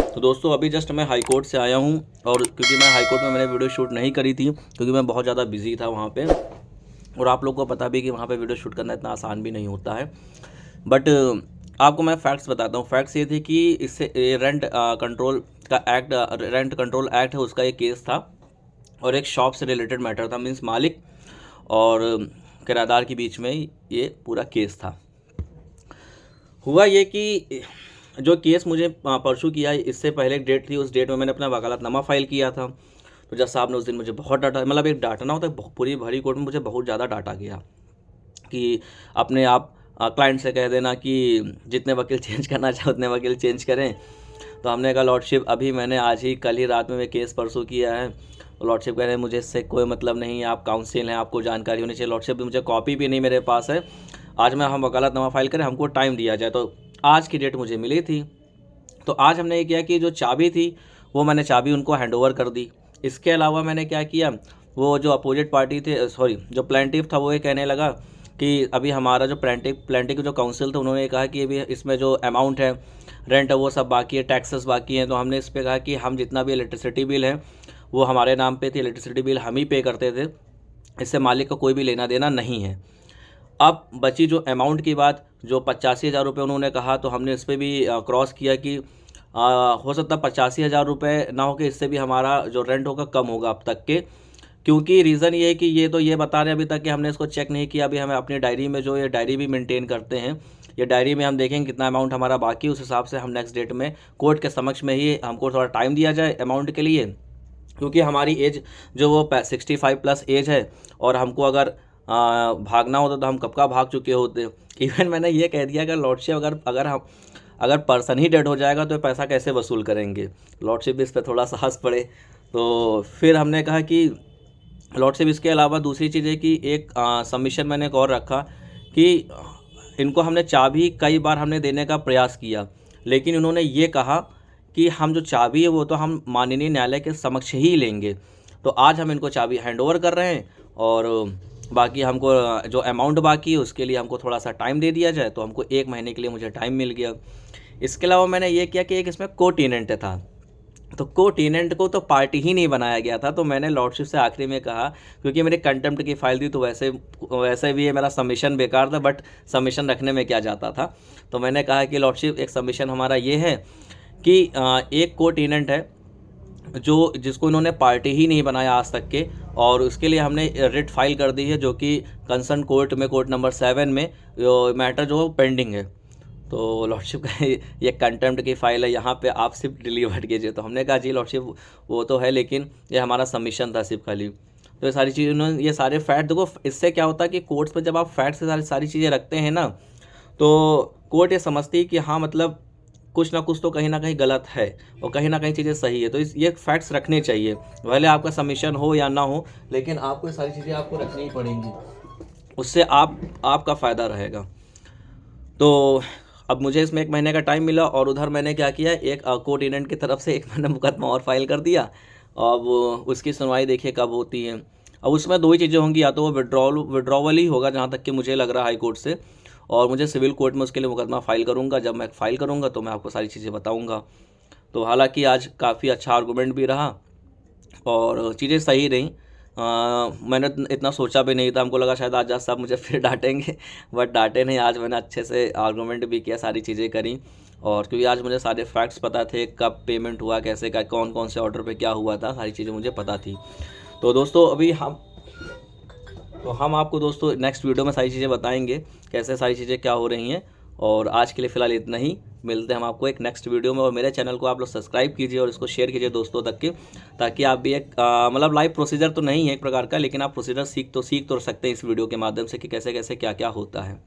तो दोस्तों अभी जस्ट मैं हाई कोर्ट से आया हूँ, और क्योंकि मैं हाई कोर्ट में मैंने वीडियो शूट नहीं करी थी क्योंकि मैं बहुत ज़्यादा बिजी था वहाँ पे, और आप लोग को पता भी कि वहाँ पे वीडियो शूट करना इतना आसान भी नहीं होता है। बट आपको मैं फैक्ट्स बताता हूँ। फैक्ट्स ये थे कि इससे रेंट कंट्रोल का एक्ट, रेंट कंट्रोल एक्ट है, उसका एक केस था और एक शॉप से रिलेटेड मैटर था। मीन्स मालिक और किराएदार के बीच में ये पूरा केस था। हुआ ये कि जो केस मुझे परसू किया, इससे पहले एक डेट थी, उस डेट में मैंने अपना वकालतनामा फ़ाइल किया था। तो जज साहब ने उस दिन मुझे बहुत डांटा, मतलब एक डांटना होता है, पूरी भरी कोर्ट में मुझे बहुत ज़्यादा डांटा गया कि अपने आप क्लाइंट से कह देना कि जितने वकील चेंज करना चाहे उतने वकील चेंज करें। तो हमने कहा लॉर्डशिप अभी मैंने आज ही कल ही रात में केस परसू किया है। लॉर्डशिप कह रहे हैं मुझे इससे कोई मतलब नहीं है, आप काउंसिल हैं, आपको जानकारी होनी चाहिए। लॉर्डशिप मुझे कॉपी भी नहीं मेरे पास है, आज मैं हम वकालतनामा फ़ाइल करें, हमको टाइम दिया जाए। तो आज की डेट मुझे मिली थी, तो आज हमने ये किया कि जो चाबी थी वो मैंने चाबी उनको हैंडओवर कर दी। इसके अलावा मैंने क्या किया, वो जो अपोजिट पार्टी थे, सॉरी जो प्लेंटिफ था, वो ये कहने लगा कि अभी हमारा जो प्लेंटिफ जो काउंसिल था, उन्होंने कहा कि अभी इसमें जो अमाउंट है, रेंट है, वो सब बाकी है, टैक्सेस बाकी हैं। तो हमने इस पर कहा कि हम जितना भी इलेक्ट्रिसिटी बिल है वो हमारे नाम पे थी, इलेक्ट्रिसिटी बिल हम ही पे करते थे, इससे मालिक को कोई भी लेना देना नहीं है। अब बची जो अमाउंट की बात, जो 85,000 रुपये उन्होंने कहा, तो हमने इस पर भी क्रॉस किया कि हो सकता है 85,000 रुपये ना हो, कि इससे भी हमारा जो रेंट होगा कम होगा अब तक के। क्योंकि रीज़न ये है कि ये बता रहे हैं अभी तक कि हमने इसको चेक नहीं किया। अभी हमें अपनी डायरी में, जो ये डायरी भी मेंटेन करते हैं, ये डायरी में हम देखेंगे कितना अमाउंट हमारा बाकी है, उस हिसाब से हम नेक्स्ट डेट में कोर्ट के समक्ष में ही हमको थोड़ा टाइम दिया जाए अमाउंट के लिए। क्योंकि हमारी एज जो वो 65+ एज है, और हमको अगर भागना होता तो हम कब का भाग चुके होते। इवन मैंने ये कह दिया कि लॉर्डशिप अगर पर्सन ही डेड हो जाएगा तो पैसा कैसे वसूल करेंगे। लॉर्डशिप भी इस पर थोड़ा सा हंस पड़े। तो फिर हमने कहा कि लॉर्डशिप इसके अलावा दूसरी चीज़ है कि एक सबमिशन मैंने एक और रखा कि इनको हमने चाबी कई बार हमने देने का प्रयास किया, लेकिन उन्होंने ये कहा कि हम जो चाबी है वो तो हम माननीय न्यायालय के समक्ष ही लेंगे। तो आज हम इनको चाबी हैंडओवर कर रहे हैं, और बाकी हमको जो अमाउंट बाकी है उसके लिए हमको थोड़ा सा टाइम दे दिया जाए। तो हमको 1 महीने के लिए मुझे टाइम मिल गया। इसके अलावा मैंने ये किया कि एक इसमें को टेनेंट था, तो को टेनेंट को तो पार्टी ही नहीं बनाया गया था। तो मैंने लॉर्डशिप से आखिरी में कहा, क्योंकि मेरी कंटेम्प्ट की फाइल थी, तो वैसे भी ये मेरा सबमिशन बेकार था, बट सबमिशन रखने में क्या जाता था। तो मैंने कहा कि लॉर्डशिप एक सबमिशन हमारा ये है कि एक को टेनेंट है जो जिसको इन्होंने पार्टी ही नहीं बनाया आज तक के, और उसके लिए हमने रिट फाइल कर दी है, जो कि कंसर्न कोर्ट में, कोर्ट नंबर 7 में मैटर जो पेंडिंग है। तो लॉर्डशिप का ये कंटेम्प्ट की फ़ाइल है, यहाँ पे आप सिर्फ डिलीवर कीजिए। तो हमने कहा जी लॉर्डशिप वो तो है, लेकिन ये हमारा सबमिशन था सिर्फ खाली। तो ये सारी चीज़ उन्होंने, ये सारे फैक्ट देखो, इससे क्या होता है कि कोर्ट्स में जब आप फैक्ट से सारी चीज़ें रखते हैं ना, तो कोर्ट ये समझती है कि हाँ मतलब कुछ ना कुछ तो कहीं ना कहीं गलत है और कहीं ना कहीं चीज़ें सही है। तो ये फैक्ट्स रखने चाहिए, भले आपका सबमिशन हो या ना हो, लेकिन आपको ये सारी चीज़ें आपको रखनी ही पड़ेंगी, उससे आपका फ़ायदा रहेगा। तो अब मुझे इसमें 1 महीने का टाइम मिला, और उधर मैंने क्या किया, एक कोर्ट की तरफ से एक मैंने मुकदमा और फाइल कर दिया। अब उसकी सुनवाई देखिए कब होती है। अब उसमें 2 ही चीज़ें होंगी, या तो वो विड्रॉवल ही होगा जहाँ तक कि मुझे लग रहा है हाई कोर्ट से, और मुझे सिविल कोर्ट में उसके लिए मुकदमा फ़ाइल करूँगा। जब मैं फ़ाइल करूँगा तो मैं आपको सारी चीज़ें बताऊँगा। तो हालाँकि आज काफ़ी अच्छा आर्गूमेंट भी रहा और चीज़ें सही रहीं। मैंने इतना सोचा भी नहीं था, हमको लगा शायद आज जज साहब मुझे फिर डांटेंगे, बट डांटे नहीं। आज मैंने अच्छे से आर्गूमेंट भी किया, सारी चीज़ें करी, और क्योंकि आज मुझे सारे फैक्ट्स पता थे, कब पेमेंट हुआ, कैसे का, कौन कौन से ऑर्डर पे क्या हुआ था, सारी चीज़ें मुझे पता थी। तो दोस्तों अभी हम आपको दोस्तों नेक्स्ट वीडियो में सारी चीज़ें बताएंगे, कैसे सारी चीज़ें क्या हो रही हैं। और आज के लिए फ़िलहाल इतना ही, मिलते हैं हम आपको एक नेक्स्ट वीडियो में। और मेरे चैनल को आप लोग सब्सक्राइब कीजिए और इसको शेयर कीजिए दोस्तों तक के, ताकि आप भी एक मतलब लाइव प्रोसीजर तो नहीं है एक प्रकार का, लेकिन आप प्रोसीजर सीख तो सकते हैं इस वीडियो के माध्यम से कि कैसे कैसे क्या क्या होता है।